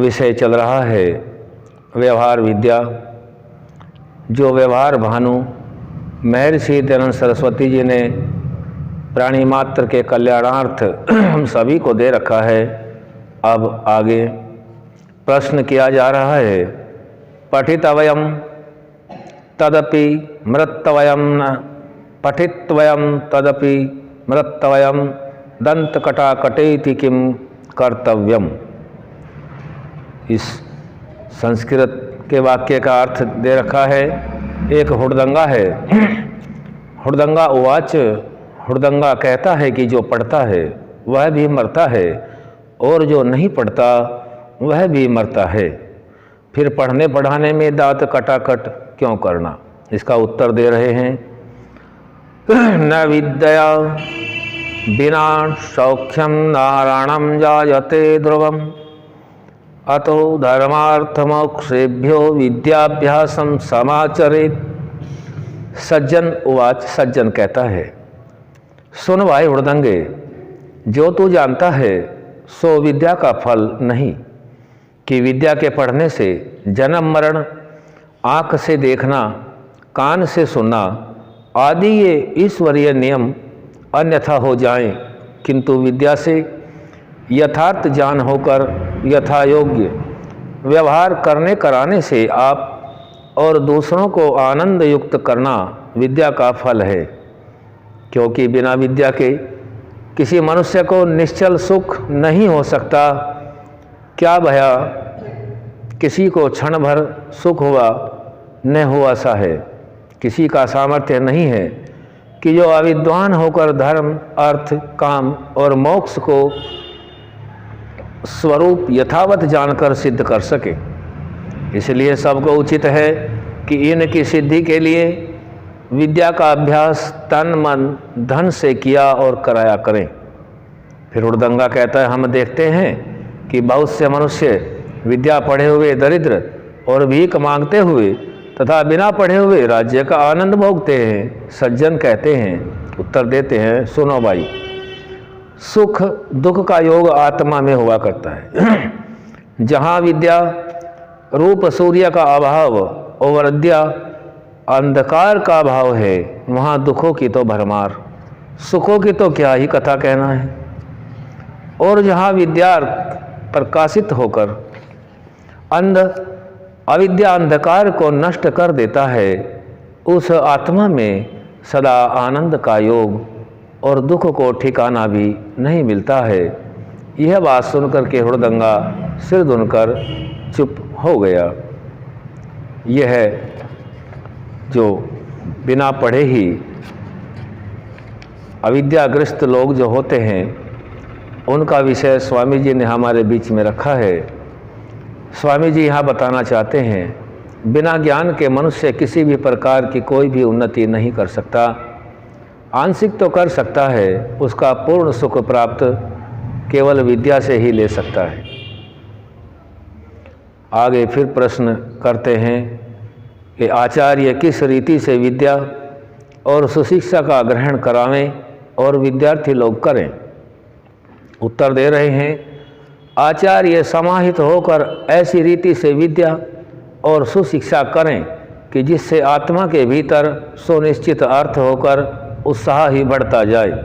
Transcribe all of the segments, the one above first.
विषय चल रहा है व्यवहार विद्या, जो व्यवहार भानु महर्षि दयानंद सरस्वती जी ने प्राणी मात्र के कल्याणार्थ हम सभी को दे रखा है। अब आगे प्रश्न किया जा रहा है, पठितवयम तदपि मृतवयम न पठितवयम तदपि मृतवयम दंतकटाकटेति किम कर्तव्यम। इस संस्कृत के वाक्य का अर्थ दे रखा है। एक हुड़दंगा है। हुड़दंगा उवाच, हुड़दंगा कहता है कि जो पढ़ता है वह भी मरता है और जो नहीं पढ़ता वह भी मरता है, फिर पढ़ने पढ़ाने में दांत कटाकट क्यों करना। इसका उत्तर दे रहे हैं, न विद्या बिना सौख्यम नारायणम जायते ध्रुवम अतो धर्मार्थमोक्षेभ्यो विद्याभ्यासम समाचरेत। सज्जन उवाच, सज्जन कहता है, सुन भाई हुड़दंगे, जो तू जानता है सो विद्या का फल नहीं कि विद्या के पढ़ने से जन्म मरण, आँख से देखना, कान से सुनना आदि ये ईश्वरीय नियम अन्यथा हो जाएं, किंतु विद्या से यथार्थ ज्ञान होकर यथा योग्य व्यवहार करने कराने से आप और दूसरों को आनंद युक्त करना विद्या का फल है। क्योंकि बिना विद्या के किसी मनुष्य को निश्चल सुख नहीं हो सकता। क्या भया किसी को क्षण भर सुख हुआ न हुआ सा है। किसी का सामर्थ्य नहीं है कि जो अविद्वान होकर धर्म, अर्थ, काम और मोक्ष को स्वरूप यथावत जानकर सिद्ध कर सके। इसलिए सबको उचित है कि इनकी सिद्धि के लिए विद्या का अभ्यास तन मन धन से किया और कराया करें। फिर हुड़दंगा कहता है, हम देखते हैं कि बहुत से मनुष्य विद्या पढ़े हुए दरिद्र और भीख मांगते हुए तथा बिना पढ़े हुए राज्य का आनंद भोगते हैं। सज्जन कहते हैं, उत्तर देते हैं, सुनो भाई, सुख दुख का योग आत्मा में हुआ करता है। जहाँ विद्या रूप सूर्य का अभाव और विद्या अंधकार का अभाव है, वहाँ दुखों की तो भरमार, सुखों की तो क्या ही कथा कहना है। और जहाँ विद्या प्रकाशित होकर अविद्या अंधकार को नष्ट कर देता है, उस आत्मा में सदा आनंद का योग और दुख को ठिकाना भी नहीं मिलता है। यह बात सुनकर के हुड़दंगा सिर धुनकर चुप हो गया। यह जो बिना पढ़े ही अविद्याग्रस्त लोग जो होते हैं, उनका विषय स्वामी जी ने हमारे बीच में रखा है। स्वामी जी यहाँ बताना चाहते हैं, बिना ज्ञान के मनुष्य किसी भी प्रकार की कोई भी उन्नति नहीं कर सकता। आंशिक तो कर सकता है, उसका पूर्ण सुख प्राप्त केवल विद्या से ही ले सकता है। आगे फिर प्रश्न करते हैं कि आचार्य किस रीति से विद्या और सुशिक्षा का ग्रहण करावें और विद्यार्थी लोग करें। उत्तर दे रहे हैं, आचार्य समाहित होकर ऐसी रीति से विद्या और सुशिक्षा करें कि जिससे आत्मा के भीतर सुनिश्चित अर्थ होकर उत्साह ही बढ़ता जाए।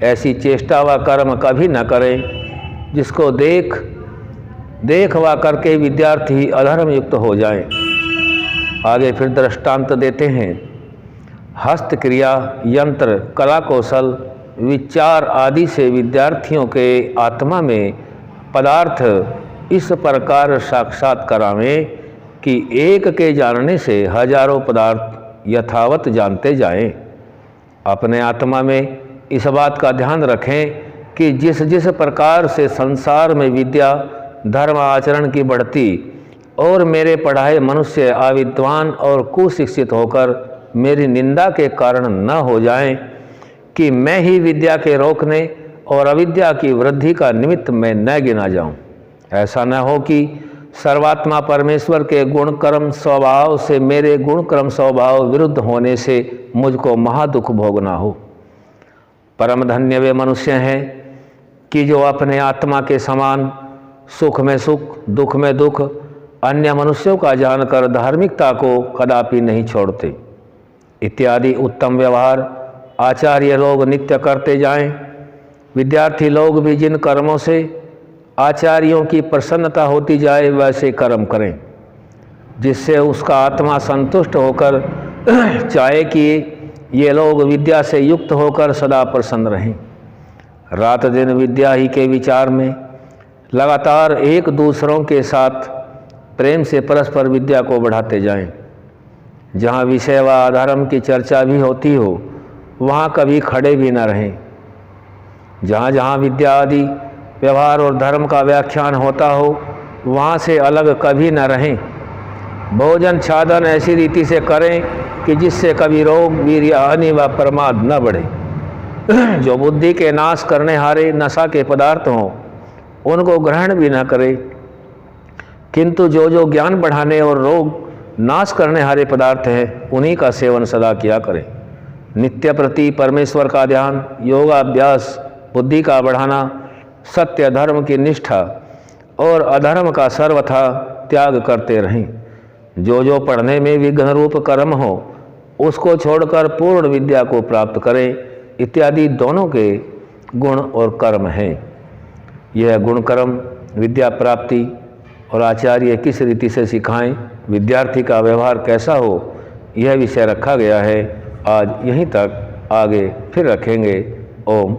ऐसी चेष्टा व कर्म कभी न करें जिसको देख वा करके विद्यार्थी अधर्म युक्त हो जाएं। आगे फिर दृष्टांत देते हैं, हस्तक्रिया, यंत्र, कला कौशल, विचार आदि से विद्यार्थियों के आत्मा में पदार्थ इस प्रकार साक्षात करावें कि एक के जानने से हजारों पदार्थ यथावत जानते जाएं। अपने आत्मा में इस बात का ध्यान रखें कि जिस जिस प्रकार से संसार में विद्या धर्म आचरण की बढ़ती और मेरे पढ़ाए मनुष्य अविद्वान और कुशिक्षित होकर मेरी निंदा के कारण न हो जाएं, कि मैं ही विद्या के रोकने और अविद्या की वृद्धि का निमित्त मैं न गिना जाऊं। ऐसा न हो कि सर्वात्मा परमेश्वर के गुण कर्म स्वभाव से मेरे गुण कर्म स्वभाव विरुद्ध होने से मुझको महादुख भोगना हो। परम धन्य वे मनुष्य हैं कि जो अपने आत्मा के समान सुख में सुख, दुख में दुख, अन्य मनुष्यों का जानकर धार्मिकता को कदापि नहीं छोड़ते इत्यादि उत्तम व्यवहार आचार्य लोग नित्य करते जाएं। विद्यार्थी लोग भी जिन कर्मों से आचार्यों की प्रसन्नता होती जाए वैसे कर्म करें, जिससे उसका आत्मा संतुष्ट होकर चाहे कि ये लोग विद्या से युक्त होकर सदा प्रसन्न रहें। रात दिन विद्या ही के विचार में लगातार एक दूसरों के साथ प्रेम से परस्पर विद्या को बढ़ाते जाएं। जहाँ विषय व अधर्म की चर्चा भी होती हो वहाँ कभी खड़े भी न रहें। जहाँ जहाँ विद्या आदि व्यवहार और धर्म का व्याख्यान होता हो वहाँ से अलग कभी न रहें। भोजन छादन ऐसी रीति से करें कि जिससे कभी रोग, वीर्य, हानि व प्रमाद न बढ़े। जो बुद्धि के नाश करने हारे नशा के पदार्थ हों उनको ग्रहण भी न करें, किंतु जो ज्ञान बढ़ाने और रोग नाश करने हारे पदार्थ हैं उन्हीं का सेवन सदा किया करें। नित्य प्रति परमेश्वर का ध्यान, योगाभ्यास, बुद्धि का बढ़ाना, सत्य धर्म की निष्ठा और अधर्म का सर्वथा त्याग करते रहें। जो पढ़ने में विघ्न रूप कर्म हो उसको छोड़कर पूर्ण विद्या को प्राप्त करें इत्यादि दोनों के गुण और कर्म हैं। यह गुण कर्म विद्या प्राप्ति और आचार्य किस रीति से सिखाएं, विद्यार्थी का व्यवहार कैसा हो, यह विषय रखा गया है। आज यहीं तक, आगे फिर रखेंगे। ओम